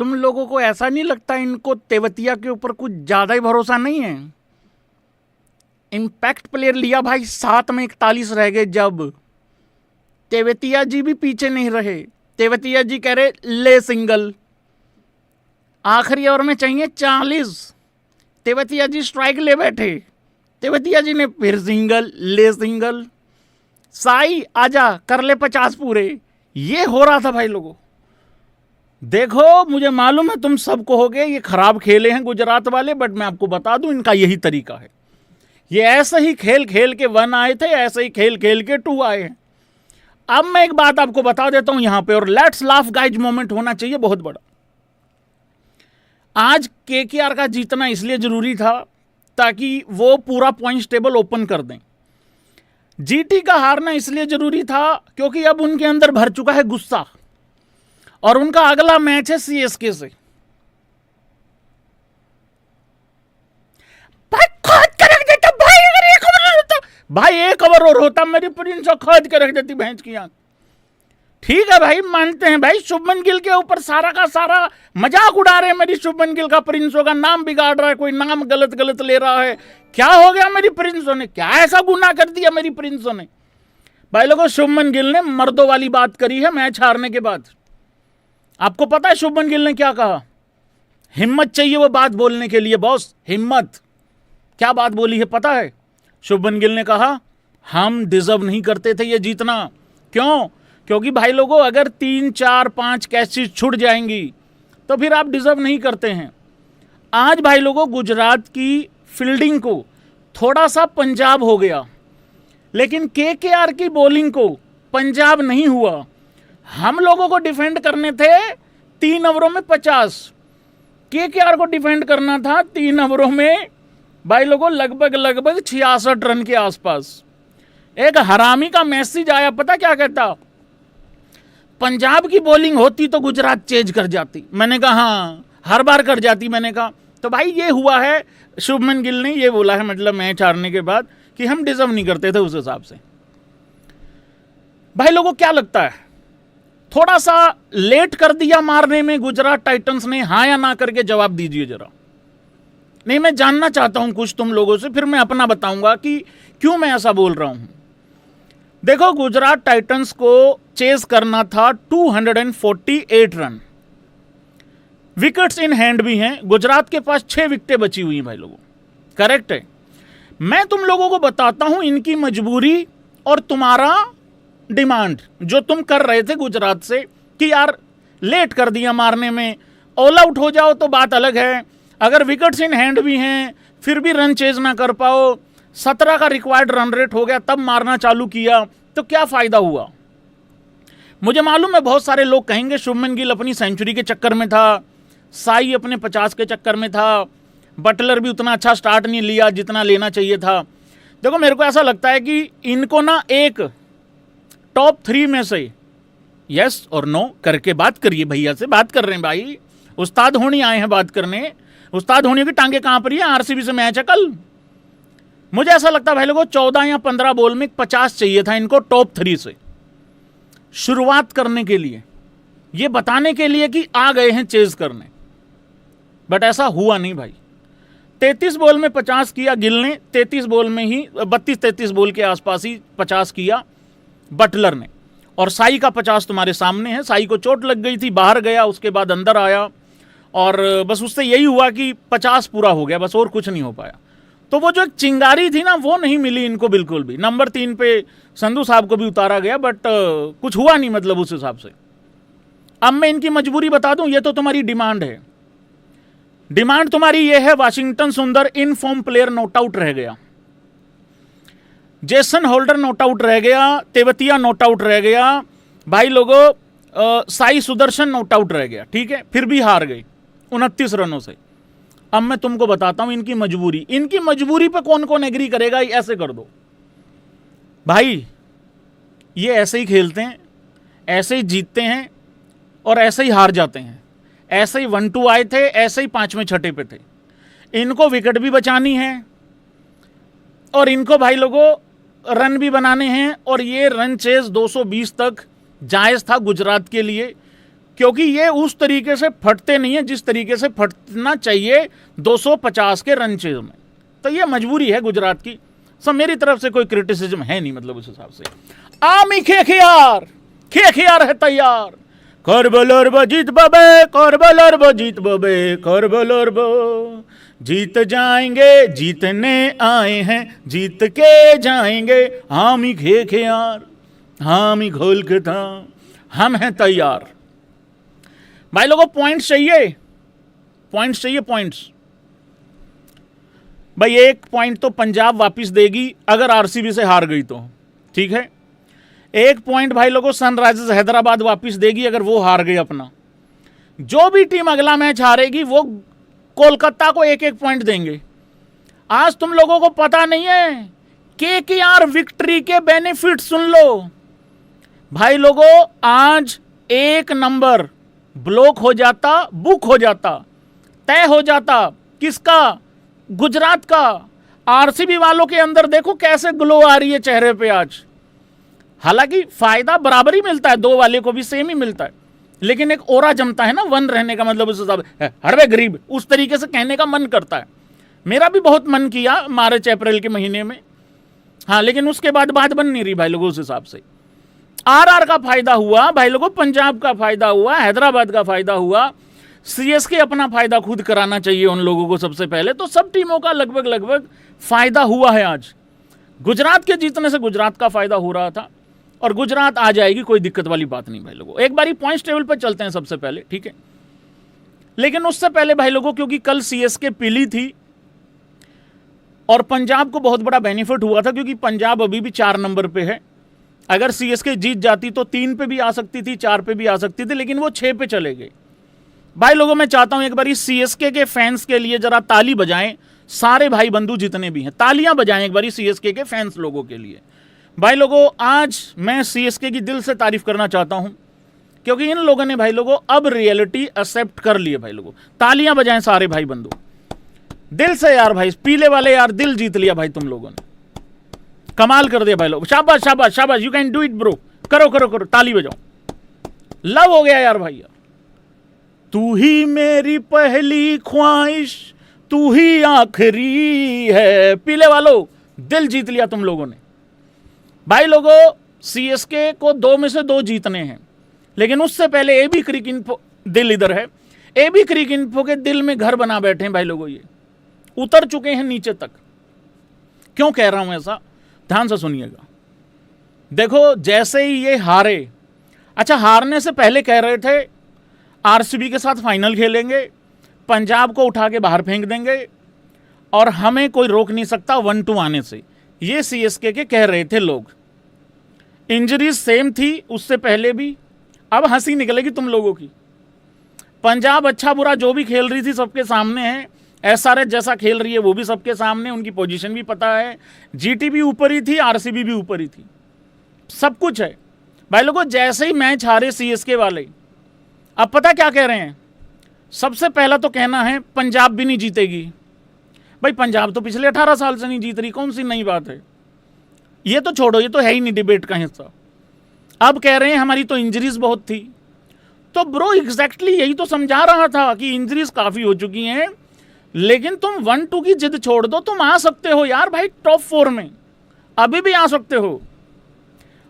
तुम लोगों को ऐसा नहीं लगता इनको तेवतिया के ऊपर कुछ ज्यादा ही भरोसा नहीं है? इंपैक्ट प्लेयर लिया भाई, 7 में 41 रह गए जब तेवतिया जी भी पीछे नहीं रहे। तेवतिया जी कह रहे ले सिंगल, आखिरी ओवर में चाहिए 40, तेवतिया जी स्ट्राइक ले बैठे, तेवतिया जी ने फिर सिंगल, ले सिंगल, साई आजा कर ले 50 पूरे। ये हो रहा था भाई लोगों। देखो मुझे मालूम है तुम सब कहोगे ये खराब खेले हैं गुजरात वाले, बट मैं आपको बता दूं इनका यही तरीका है। ये ऐसे ही खेल खेल के 1 आए थे, ऐसे ही खेल खेल के 2 आए हैं। अब मैं एक बात आपको बता देता हूं यहां पे, और लेट्स लाफ गाइज मोमेंट होना चाहिए बहुत बड़ा। आज केकेआर का जीतना इसलिए जरूरी था ताकि वो पूरा पॉइंट्स टेबल ओपन कर दें। जीटी का हारना इसलिए जरूरी था क्योंकि अब उनके अंदर भर चुका है गुस्सा, और उनका अगला मैच है सीएसके से। भाई खोद के रख देता भाई, अगर 1 ओवर होता भाई, 1 ओवर और होता मेरी प्रिंस खोद के रख देती भैंस की आंख। ठीक है भाई, मानते हैं भाई शुभमन गिल के ऊपर सारा का सारा मजाक उड़ा रहे हैं, मेरी शुभमन गिल का प्रिंसों का नाम बिगाड़ रहा है, कोई नाम गलत गलत ले रहा है। क्या हो गया मेरी प्रिंसों ने, क्या ऐसा गुनाह कर दिया मेरी प्रिंसों ने? भाई लोगों, शुभमन गिल ने मर्दों वाली बात करी है मैच हारने के बाद। आपको पता है शुभमन गिल ने क्या कहा? हिम्मत चाहिए वो बात बोलने के लिए बॉस, हिम्मत। क्या बात बोली है पता है? शुभमन गिल ने कहा हम डिजर्व नहीं करते थे ये जीतना। क्यों? क्योंकि भाई लोगों अगर 3 4 5 कैचेस छूट जाएंगी तो फिर आप डिजर्व नहीं करते हैं। आज भाई लोगों गुजरात की फील्डिंग को थोड़ा सा पंजाब हो गया, लेकिन केकेआर की बॉलिंग को पंजाब नहीं हुआ। हम लोगों को डिफेंड करने थे 3 ओवरों में 50, केकेआर को डिफेंड करना था 3 ओवरों में भाई लोगों लगभग 66 रन के आसपास। एक हरामी का मैसेज आया, पता क्या कहता? पंजाब की बॉलिंग होती तो गुजरात चेंज कर जाती। मैंने कहा हाँ, हर बार कर जाती। मैंने कहा तो भाई ये हुआ है, शुभमन गिल ने ये बोला है मतलब मैच हारने के बाद कि हम डिजर्व नहीं करते थे उस हिसाब से। भाई लोगों क्या लगता है थोड़ा सा लेट कर दिया मारने में गुजरात टाइटंस ने? हाँ या ना करके जवाब दीजिए जरा। नहीं, मैं जानना चाहता हूं कुछ तुम लोगों से, फिर मैं अपना बताऊंगा कि क्यों मैं ऐसा बोल रहा हूं। देखो गुजरात टाइटंस को चेस करना था 248 रन, विकेट्स इन हैंड भी हैं। गुजरात के पास 6 विकेटें बची हुई हैं भाई लोगों, करेक्ट है। मैं तुम लोगों को बताता हूं इनकी मजबूरी और तुम्हारा डिमांड जो तुम कर रहे थे गुजरात से कि यार लेट कर दिया मारने में, ऑल आउट हो जाओ तो बात अलग है। अगर विकेट्स इन हैंड भी हैं फिर भी रन चेज ना कर पाओ, 17 का रिक्वायर्ड रन रेट हो गया तब मारना चालू किया, तो क्या फायदा हुआ? मुझे मालूम है बहुत सारे लोग कहेंगे शुभमन गिल अपनी सेंचुरी के चक्कर में था, साई अपने 50 के चक्कर में था, बटलर भी उतना अच्छा स्टार्ट नहीं लिया जितना लेना चाहिए था। देखो मेरे को ऐसा लगता है कि इनको ना एक टॉप 3 में से यस और नो करके बात करिए। भैया से बात कर रहे हैं भाई, उस्ताद होनी आए हैं बात करने। उस्ताद होनी की टांगे कहां पर है? आरसीबी से मैच है कल। मुझे ऐसा लगता है भाई लोगों 14 या 15 बॉल में 50 चाहिए था इनको टॉप 3 से शुरुआत करने के लिए, ये बताने के लिए कि आ गए हैं चेज करने, बट ऐसा हुआ नहीं भाई। 33 बॉल में 50 किया गिल ने, 33 बॉल में ही 32-33 बॉल के आसपास ही 50 किया बटलर ने, और साई का 50 तुम्हारे सामने है। साई को चोट लग गई थी, बाहर गया, उसके बाद अंदर आया और बस उससे यही हुआ कि 50 पूरा हो गया, बस और कुछ नहीं हो पाया। तो वो जो एक चिंगारी थी ना वो नहीं मिली इनको बिल्कुल भी। नंबर 3 पे संधू साहब को भी उतारा गया, बट कुछ हुआ नहीं मतलब उस हिसाब से। अब मैं इनकी मजबूरी बता दूं, ये तो तुम्हारी डिमांड है। डिमांड तुम्हारी ये है वाशिंगटन सुंदर in form player not out रह गया, जेसन होल्डर नॉट आउट रह गया, तेवतिया नॉट आउट रह गया भाई लोगों, साई सुदर्शन नॉट आउट रह गया, ठीक है, फिर भी हार गई 29 रनों से। अब मैं तुमको बताता हूं इनकी मजबूरी। इनकी मजबूरी पे कौन कौन एग्री करेगा? ऐसे कर दो भाई, ये ऐसे ही खेलते हैं, ऐसे ही जीतते हैं और ऐसे ही हार जाते हैं। ऐसे ही 1-2 आए थे, ऐसे ही 5वें 6ठे पे थे। इनको विकेट भी बचानी है और इनको भाई लोगों रन भी बनाने हैं, और ये रन चेज 220 तक जायज था गुजरात के लिए, क्योंकि ये उस तरीके से फटते नहीं है जिस तरीके से फटना चाहिए 250 के रन चेज में। तो ये मजबूरी है गुजरात की। सब मेरी तरफ से कोई क्रिटिसिज्म है नहीं, मतलब उस हिसाब से आमी खेखियार है तैयार। करबलर जीत बबे, करबलर जीत बबे, करबलर जीत जाएंगे, जीतने आए हैं, जीत के जाएंगे। हामी खेखियार, हामी घोल के था, हम हैं तैयार। भाई लोगों पॉइंट्स चाहिए, पॉइंट्स चाहिए, पॉइंट्स। भाई एक पॉइंट तो पंजाब वापस देगी अगर आरसीबी से हार गई तो, ठीक है। एक पॉइंट भाई लोगों सनराइजर्स हैदराबाद वापस देगी अगर वो हार गई अपना। जो भी टीम अगला मैच हारेगी वो कोलकाता को एक एक पॉइंट देंगे। आज तुम लोगों को पता नहीं है केकेआर विक्ट्री के बेनिफिट सुन लो भाई लोगों। आज एक नंबर ब्लॉक हो जाता, बुक हो जाता, तय हो जाता। किसका? गुजरात का। आरसीबी वालों के अंदर देखो कैसे ग्लो आ रही है चेहरे पे आज। हालांकि फायदा बराबर ही मिलता है, दो वाले को भी सेम ही मिलता है, लेकिन एक ओरा जमता है ना वन रहने का, मतलब उस हिसाब से हड़वे गरीब उस तरीके से कहने का मन करता है। मेरा भी बहुत मन किया मार्च अप्रैल के महीने में, हाँ, लेकिन उसके बाद बात बन नहीं रही भाई लोगों उस हिसाब से। आरआर का फायदा हुआ भाई लोगों, पंजाब का फायदा हुआ, हैदराबाद का फायदा हुआ, सीएसके अपना फायदा खुद कराना चाहिए उन लोगों को सबसे पहले। तो सब टीमों का लगभग लगभग फायदा हुआ है आज। गुजरात के जीतने से गुजरात का फायदा हो रहा था और गुजरात आ जाएगी, कोई दिक्कत वाली बात नहीं भाई लोगों। एक बारी पॉइंट्स टेबल पर चलते हैं सबसे पहले, ठीक है। लेकिन उससे पहले भाई लोगों क्योंकि कल सीएसके पीली थी और पंजाब को बहुत बड़ा बेनिफिट हुआ था क्योंकि पंजाब अभी भी 4 नंबर पे है। अगर सीएसके जीत जाती तो 3 पे भी आ सकती थी, 4 पे भी आ सकती थी, लेकिन वो 6 पे चले गए। भाई लोगों मैं चाहता हूं एक बार सीएसके के फैंस के लिए जरा ताली बजाएं, सारे भाई बंधु जितने भी हैं तालियां बजाएं एक बार सीएसके के फैंस लोगों के लिए। भाई लोगों आज मैं सीएसके की दिल से तारीफ करना चाहता हूं क्योंकि इन लोगों ने भाई लोगों अब रियलिटी एक्सेप्ट कर ली है। भाई लोगों तालियां बजाएं सारे भाई बंधु दिल से यार। भाई पीले वाले यार दिल जीत लिया भाई, तुम लोगों ने कमाल कर दिया भाई लोग। शाबाश शाबाश शाबाश, you can do it bro, करो करो करो, ताली बजाओ। लव हो गया यार भाई यार। तू ही मेरी पहली ख्वाहिश, तू ही आखिरी है। पीले वालों दिल जीत लिया तुम लोगों ने। भाई लोगों सीएसके को 2 में से 2 जीतने हैं, लेकिन उससे पहले एबी क्रिक इन्फो, दिल इधर है, एबी क्रिक इन्फो के दिल में घर बना बैठे हैं भाई लोगों। ये उतर चुके हैं नीचे तक। क्यों कह रहा हूं ऐसा, ध्यान से सुनिएगा। देखो जैसे ही ये हारे, अच्छा हारने से पहले कह रहे थे आरसीबी के साथ फाइनल खेलेंगे, पंजाब को उठा के बाहर फेंक देंगे और हमें कोई रोक नहीं सकता 1-2 आने से। ये सीएसके के कह रहे थे लोग। इंजरीज सेम थी उससे पहले भी, अब हंसी निकलेगी तुम लोगों की। पंजाब अच्छा बुरा जो भी खेल रही थी सबके सामने है, एसआरएच जैसा खेल रही है वो भी सबके सामने, उनकी पोजीशन भी पता है, जीटी भी ऊपर ही थी, आरसीबी भी ऊपर ही थी, सब कुछ है। भाई लोगों जैसे ही मैच हारे सीएसके वाले, अब पता क्या कह रहे हैं? सबसे पहला तो कहना है पंजाब भी नहीं जीतेगी। भाई पंजाब तो पिछले 18 साल से नहीं जीत रही, कौन सी नई बात है? ये तो छोड़ो, ये तो है ही नहीं डिबेट का हिस्सा। अब कह रहे हैं हमारी तो इंजरीज बहुत थी। तो ब्रो एग्जैक्टली यही तो समझा रहा था कि इंजरीज काफी हो चुकी हैं, लेकिन तुम 1-2 की जिद छोड़ दो, तुम आ सकते हो यार भाई टॉप 4 में, अभी भी आ सकते हो।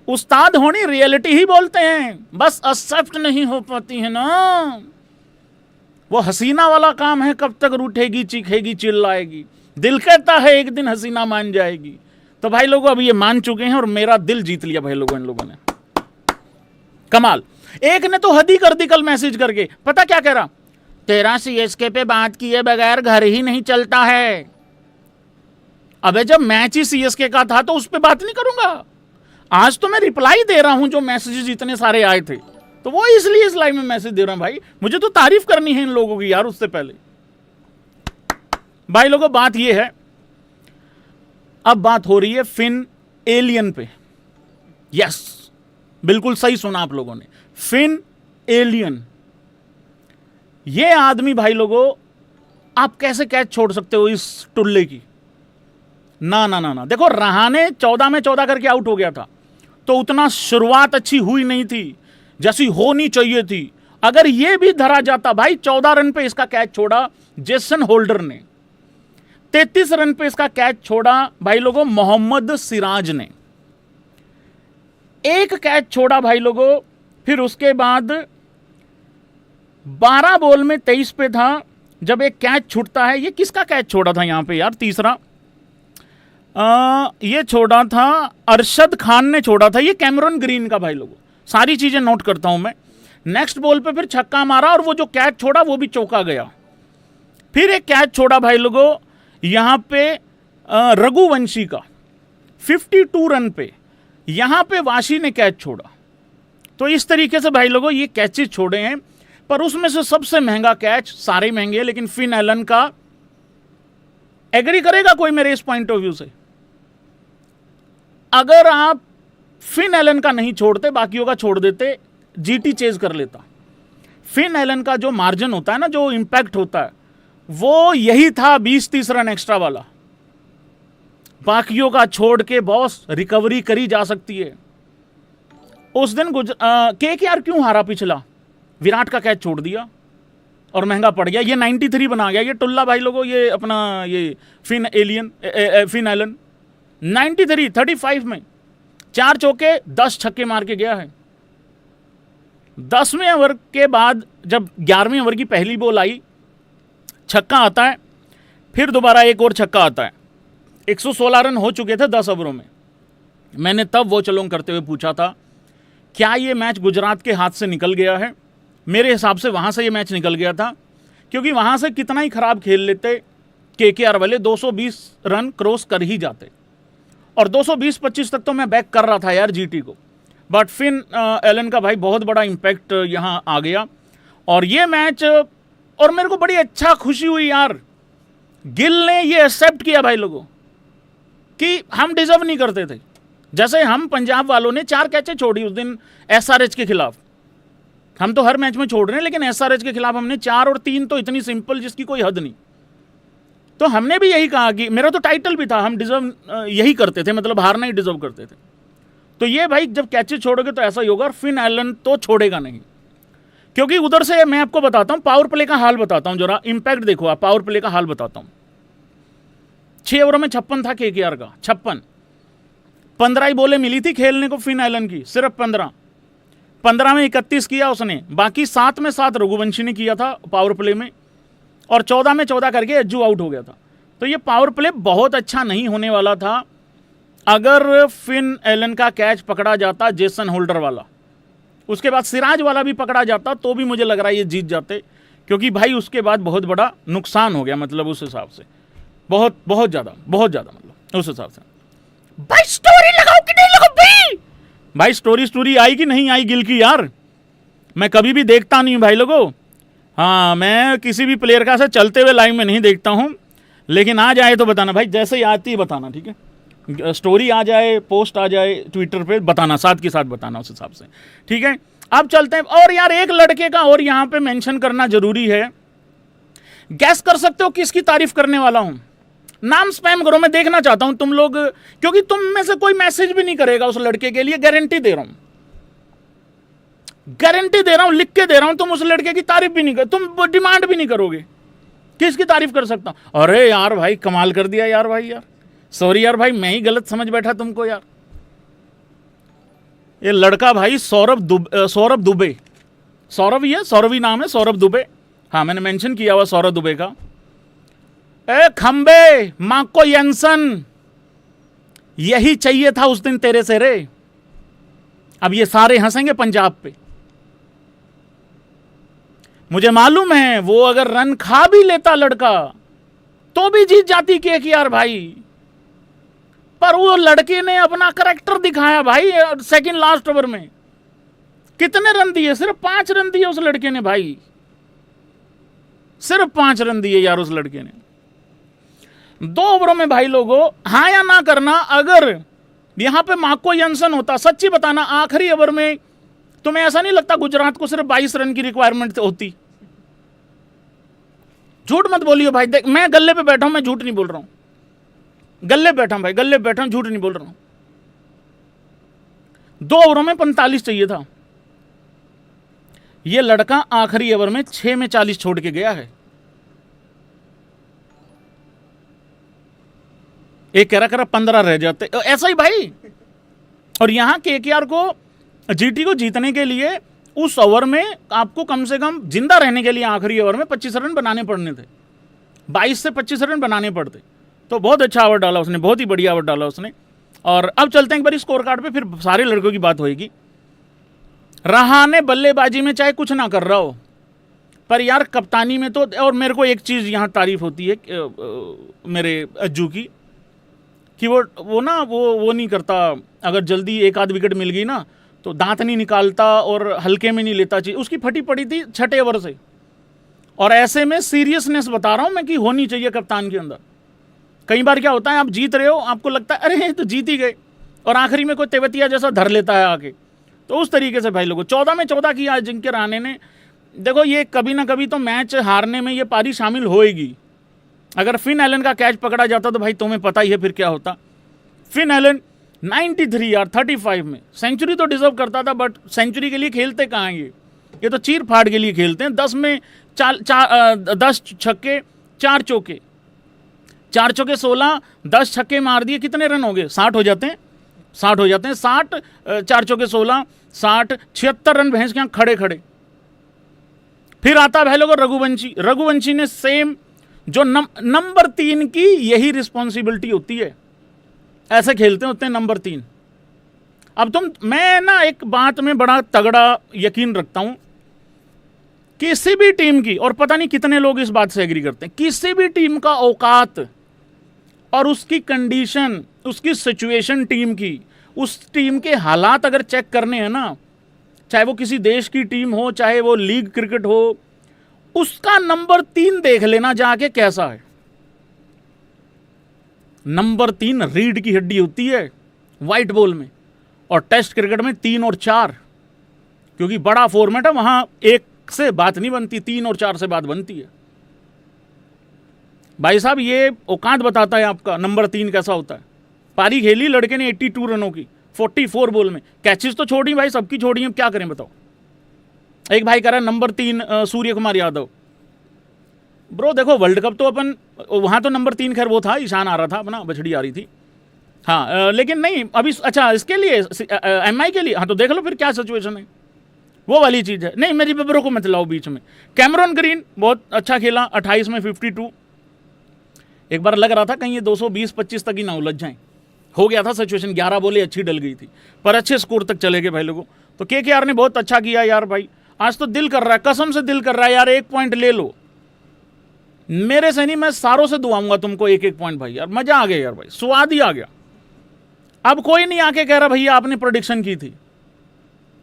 उस्ताद होनी रियलिटी ही बोलते हैं, बस एक्सेप्ट नहीं हो पाती है ना। वो हसीना वाला काम है, कब तक रूठेगी चीखेगी चिल्लाएगी। दिल कहता है एक दिन हसीना मान जाएगी। तो भाई लोगों अब ये मान चुके हैं और मेरा दिल जीत लिया भाई लोगों इन लोगों ने। कमाल। एक ने तो हद ही कर दी कल मैसेज करके, पता क्या कह रहा? तेरा सीएसके पे बात किए बगैर घर ही नहीं चलता है। अबे जब मैच ही सीएसके का था तो उस पर बात नहीं करूंगा? आज तो मैं रिप्लाई दे रहा हूं जो मैसेजेस इतने सारे आए थे, तो वो इसलिए इस लाइव में मैसेज दे रहा हूं। भाई मुझे तो तारीफ करनी है इन लोगों की यार। उससे पहले भाई लोगों बात ये है, अब बात हो रही है फिन एलियन पे। यस बिल्कुल सही सुना आप लोगों ने, फिन एलियन। ये आदमी भाई लोगों आप कैसे कैच छोड़ सकते हो इस टुल्ले की? ना ना ना ना, देखो रहाने 14 में 14 करके आउट हो गया था, तो उतना शुरुआत अच्छी हुई नहीं थी जैसी होनी चाहिए थी। अगर ये भी धरा जाता भाई, 14 रन पे इसका कैच छोड़ा जेसन होल्डर ने, 33 रन पे इसका कैच छोड़ा भाई लोगों मोहम्मद सिराज ने, एक कैच छोड़ा भाई लोगों। फिर उसके बाद 12 बॉल में 23 पे था जब एक कैच छूटता है। ये किसका कैच छोड़ा था यहां पे यार, तीसरा ये छोड़ा था अरशद खान ने छोड़ा था, ये कैमरन ग्रीन का भाई लोगों। सारी चीजें नोट करता हूं मैं। नेक्स्ट बॉल पे फिर छक्का मारा और वो जो कैच छोड़ा वो भी चौका गया। फिर एक कैच छोड़ा भाई लोगों यहां पे रघुवंशी का 52 रन पे, यहां पे वाशी ने कैच छोड़ा। तो इस तरीके से भाई लोगों ये कैचेस छोड़े हैं, पर उसमें से सबसे महंगा कैच, सारे महंगे हैं लेकिन फिन एलन का, एग्री करेगा कोई मेरे इस पॉइंट ऑफ व्यू से? अगर आप फिन एलन का नहीं छोड़ते, बाकियों का छोड़ देते, जीटी चेज कर लेता। फिन एलन का जो मार्जिन होता है ना, जो इंपैक्ट होता है, वो यही था 20-30 रन एक्स्ट्रा वाला। बाकियों का छोड़ के बॉस रिकवरी करी जा सकती है। उस दिन केकेआर क्यों हारा पिछला? विराट का कैच छोड़ दिया और महंगा पड़ गया। ये 93 बना गया ये टुल्ला भाई लोगों, ये अपना ये फिन एलन 93 35 में 4 चौके 10 छक्के मार के गया है। 10वें ओवर के बाद जब 11वें ओवर की पहली बॉल आई, छक्का आता है, फिर दोबारा एक और छक्का आता है। 116 रन हो चुके थे 10 ओवरों में। मैंने तब वो चलोंग करते हुए पूछा था क्या ये मैच गुजरात के हाथ से निकल गया है? मेरे हिसाब से वहां से ये मैच निकल गया था, क्योंकि वहां से कितना ही खराब खेल लेते केकेआर वाले 220 रन क्रॉस कर ही जाते, और 220-25 तक तो मैं बैक कर रहा था यार जीटी को। बट फिन एलन का भाई बहुत बड़ा इंपैक्ट यहां आ गया और ये मैच, और मेरे को बड़ी अच्छा खुशी हुई यार, गिल ने ये एक्सेप्ट किया भाई लोगों कि हम डिजर्व नहीं करते थे। जैसे हम पंजाब वालों ने 4 कैचें छोड़ी उस दिन एसआरएच के खिलाफ, हम तो हर मैच में छोड़ रहे हैं, लेकिन एसआरएच के खिलाफ हमने 4 और 3 तो इतनी सिंपल जिसकी कोई हद नहीं। तो हमने भी यही कहा कि मेरा तो टाइटल भी था, हम डिजर्व यही करते थे, मतलब हारना ही डिजर्व करते थे। तो ये भाई जब कैचेज छोड़ोगे तो ऐसा ही होगा, और फिन एलन तो छोड़ेगा नहीं, क्योंकि उधर से मैं आपको बताता हूं, पावर प्ले का हाल बताता हूं, जरा इंपैक्ट देखो आप, पावर प्ले का हाल बताता हूं। 6 ओवरों में 56 था केकेआर का, 56। 15 ही बॉलें मिली थी खेलने को फिन एलन की, सिर्फ 15 में 31 किया उसने, बाकी 7 में 7 रघुवंशी ने किया था पावर प्ले में, और 14 में 14 करके अज्जू आउट हो गया था। तो ये पावर प्ले बहुत अच्छा नहीं होने वाला था अगर फिन एलन का कैच पकड़ा जाता जेसन होल्डर वाला, उसके बाद सिराज वाला भी पकड़ा जाता, तो भी मुझे लग रहा है ये जीत जाते, क्योंकि भाई उसके बाद बहुत बड़ा नुकसान हो गया, मतलब उस हिसाब से बहुत ज़्यादा मतलब उस हिसाब से। भाई स्टोरी लगाओ कि नहीं लगाओ भाई स्टोरी आई कि नहीं आई गिल की यार? मैं कभी भी देखता नहीं हूं भाई लोगों। हाँ, मैं किसी भी प्लेयर का से चलते हुए लाइव में नहीं देखता हूं, लेकिन आ जाए तो बताना भाई, जैसे ही आती है बताना, ठीक है? स्टोरी आ जाए, पोस्ट आ जाए ट्विटर पे, बताना, साथ के साथ बताना उस हिसाब से, ठीक है? अब चलते हैं। और यार एक लड़के का और यहां पे मेंशन करना जरूरी है, गैस कर सकते हो किसकी तारीफ करने वाला हूं? नाम स्पैम करो, मैं देखना चाहता हूं तुम लोग, क्योंकि तुम में से कोई मैसेज भी नहीं करेगा उस लड़के के लिए, गारंटी दे रहा हूं, गारंटी दे रहा हूं, लिख के दे रहा हूं। तुम उस लड़के की तारीफ भी नहीं कर, तुम डिमांड भी नहीं करोगे किसकी तारीफ कर सकता हूं। अरे यार भाई कमाल कर दिया यार भाई, यार सॉरी यार भाई, मैं ही गलत समझ बैठा तुमको यार। ये लड़का भाई सौरभ दुबे, सौरभ ही है, सौरभ ही नाम है, सौरभ दुबे। हाँ, मैंने मेंशन किया हुआ सौरभ दुबे का। ए खंबे, मार्को येंसन, यही चाहिए था उस दिन तेरे से रे। अब ये सारे हंसेंगे पंजाब पे, मुझे मालूम है वो अगर रन खा भी लेता लड़का तो भी जीत जाती केकेआर भाई, पर वो लड़के ने अपना करैक्टर दिखाया भाई। सेकंड लास्ट ओवर में कितने रन दिए? सिर्फ 5 रन दिए उस लड़के ने भाई, सिर्फ 5 रन दिए यार उस लड़के ने 2 ओवरों में भाई लोगों। हाँ या ना करना, अगर यहां पे मार्को येंसन होता, सच्ची बताना, आखिरी ओवर में तुम्हें ऐसा नहीं लगता गुजरात को सिर्फ 22 रन की रिक्वायरमेंट होती? झूठ मत बोलियो भाई, देख मैं गल्ले पे बैठा हूं, मैं झूठ नहीं बोल रहा हूं, गल्ले बैठा हूं भाई, गल्ले बैठा हूं, झूठ नहीं बोल रहा हूं। 2 ओवरों में 45 चाहिए था, ये लड़का आखिरी ओवर में 6 में 40 छोड़ के गया है। एक कह रहा 15 रह जाते, ऐसा ही भाई। और यहां केकेआर को, जीटी को जीतने के लिए उस ओवर में आपको कम से कम जिंदा रहने के लिए आखिरी ओवर में 25 रन बनाने पड़ने थे, 22 से 25 रन बनाने पड़ते। तो बहुत अच्छा ओवर डाला उसने, बहुत ही बढ़िया ओवर डाला उसने। और अब चलते हैं एक बार स्कोर कार्ड पे, फिर सारे लड़कों की बात होगी। रहाणे बल्लेबाजी में चाहे कुछ ना कर रहा हो, पर यार कप्तानी में तो, और मेरे को एक चीज़ यहाँ तारीफ होती है मेरे अज्जू की, कि वो ना वो नहीं करता, अगर जल्दी एक आध विकेट मिल गई ना तो दांत नहीं निकालता और हल्के में नहीं लेता चीज़। उसकी फटी पड़ी थी 6ठे ओवर से, और ऐसे में सीरियसनेस बता रहा हूँ मैं कि होनी चाहिए कप्तान के अंदर। कई बार क्या होता है, आप जीत रहे हो, आपको लगता है अरे तो जीत ही गए, और आखिरी में कोई तेवतिया जैसा धर लेता है आके। तो उस तरीके से भाई लोगों 14 में 14 किया अजिंक्य रहाणे ने। देखो ये कभी ना कभी तो मैच हारने में ये पारी शामिल होएगी। अगर फिन एलन का कैच पकड़ा जाता तो भाई तुम्हें पता ही है फिर क्या होता। फिन एलन 93 यार 35 में सेंचुरी तो डिजर्व करता था, बट सेंचुरी के लिए खेलते कहाँ ये तो चीर फाड़ के लिए खेलते हैं। 10 में 10 छक्के 4 चौके, 4 चौके 16, 10 छक्के मार दिए, कितने रन हो गए? 60 हो जाते हैं, 60 हो जाते हैं। 60 4 चौके 16 60, 76 रन भैंस के यहाँ खड़े खड़े। फिर आता भाई लोगों रघुवंशी ने सेम, जो नंबर 3 की यही रिस्पॉन्सिबिलिटी होती है, ऐसे खेलते होते हैं नंबर 3। अब मैं ना एक बात में बड़ा तगड़ा यकीन रखता हूं, किसी भी टीम की, और पता नहीं कितने लोग इस बात से एग्री करते हैं, किसी भी टीम का औकात और उसकी कंडीशन, उसकी सिचुएशन, टीम की, उस टीम के हालात अगर चेक करने हैं ना, चाहे वो किसी देश की टीम हो, चाहे वो लीग क्रिकेट हो, उसका नंबर 3 देख लेना जाके कैसा है। नंबर 3 रीढ़ की हड्डी होती है व्हाइट बॉल में, और टेस्ट क्रिकेट में 3 और 4, क्योंकि बड़ा फॉर्मेट है, वहां 1 से बात नहीं बनती, 3 और 4 से बात बनती है। भाई साहब ये औकात बताता है आपका नंबर 3 कैसा होता है। पारी खेली लड़के ने 82 रनों की, 44 बॉल में, कैचेस तो छोड़ी भाई, सबकी छोड़ी, हम क्या करें बताओ। एक भाई कह रहा है नंबर 3 सूर्य कुमार यादव। ब्रो देखो वर्ल्ड कप तो अपन, वहां तो नंबर 3 खैर वो था, ईशान आ रहा था अपना, बछड़ी आ रही थी, हाँ लेकिन नहीं अभी, अच्छा इसके लिए MI के लिए, हाँ तो देख लो फिर क्या सिचुएशन है, वो वाली चीज़ है। नहीं मेरी पेपरों को मत लाओ बीच में। कैमरॉन ग्रीन बहुत अच्छा खेला, 28 में 52। एक बार लग रहा था कहीं ये 220-25 तक ही ना उलझ जाए, हो गया था सिचुएशन, 11 बॉलें अच्छी डल गई थी, पर अच्छे स्कोर तक चले गए भाई लोगों। तो KKR ने बहुत अच्छा किया यार भाई, आज तो दिल कर रहा है, कसम से दिल कर रहा है यार, 1 पॉइंट ले लो मेरे से नहीं, मैं सारों से दुआऊंगा तुमको 1-1 पॉइंट भाई। यार मजा आ गया यार भाई, स्वाद ही आ गया। अब कोई नहीं आके कह रहा भैया आपने प्रेडिक्शन की थी,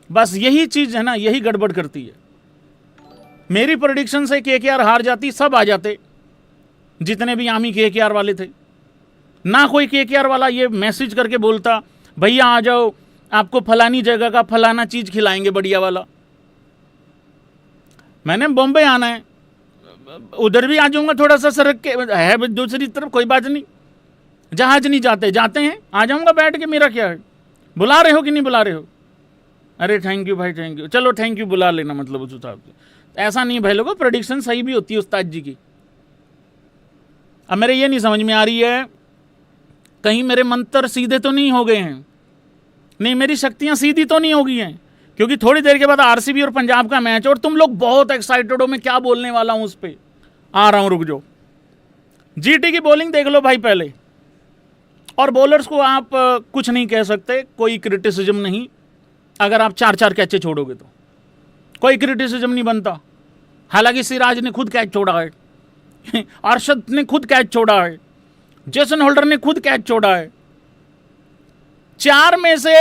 बस यही चीज है ना, यही गड़बड़ करती है। मेरी प्रेडिक्शन से KKR हार जाती, सब आ जाते, जितने भी आमी KKR वाले थे ना, कोई KKR वाला ये मैसेज करके बोलता भैया आ जाओ, आपको फलानी जगह का फलाना चीज खिलाएंगे बढ़िया वाला। मैंने बॉम्बे आना है, उधर भी आ जाऊंगा, थोड़ा सा सड़क के है दूसरी तरफ, कोई बात नहीं, जहाज नहीं जाते हैं, आ जाऊंगा बैठ के, मेरा क्या है। बुला रहे हो कि नहीं बुला रहे हो? अरे थैंक यू भाई, थैंक यू, चलो थैंक यू बुला लेना, मतलब उस हिसाब से। ऐसा नहीं भाई लोगों, प्रेडिक्शन सही भी होती है उस्ताद जी की। अब मेरे ये नहीं समझ में आ रही है कहीं मेरे मंत्र सीधे तो नहीं हो गए हैं, नहीं मेरी शक्तियां सीधी तो नहीं हो गई हैं, क्योंकि थोड़ी देर के बाद RCB और पंजाब का मैच, और तुम लोग बहुत एक्साइटेड हो, मैं क्या बोलने वाला हूं उस पर आ रहा हूं, रुक जाओ। GT की बॉलिंग देख लो भाई पहले, और बॉलर्स को आप कुछ नहीं कह सकते, कोई क्रिटिसिज्म नहीं। अगर आप 4-4 कैचे छोड़ोगे तो कोई क्रिटिसिज्म नहीं बनता। हालांकि सिराज ने खुद कैच छोड़ा है, अरशद ने खुद कैच छोड़ा है, जेसन होल्डर ने खुद कैच छोड़ा है। 4 में से,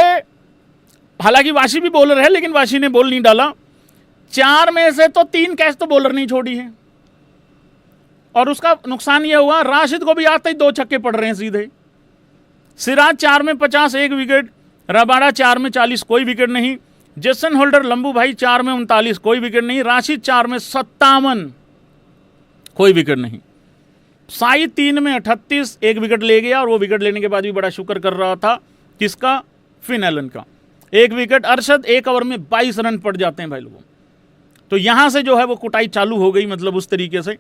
हालांकि वाशी भी बॉलर है लेकिन वाशी ने बॉल नहीं डाला, 4 में से तो 3 कैच तो बॉलर नहीं छोड़ी है। और उसका नुकसान यह हुआ, राशिद को भी आते ही 2 छक्के पड़ रहे हैं सीधे। सिराज 4 में 50 1 विकेट, रबाड़ा 4 में 40 कोई विकेट नहीं, जेसन होल्डर लंबू भाई 4 में 39 कोई विकेट नहीं, राशिद 4 में 57 कोई विकेट नहीं, साई 3 में 38 1 विकेट ले गया, और वो विकेट लेने के बाद भी बड़ा शुक्र कर रहा था, किसका? फिन एलन का। 1 विकेट। अरशद 1 ओवर में 22 रन पड़ जाते हैं भाई लोगों, तो यहां से जो है वो कुटाई चालू हो गई, मतलब उस तरीके से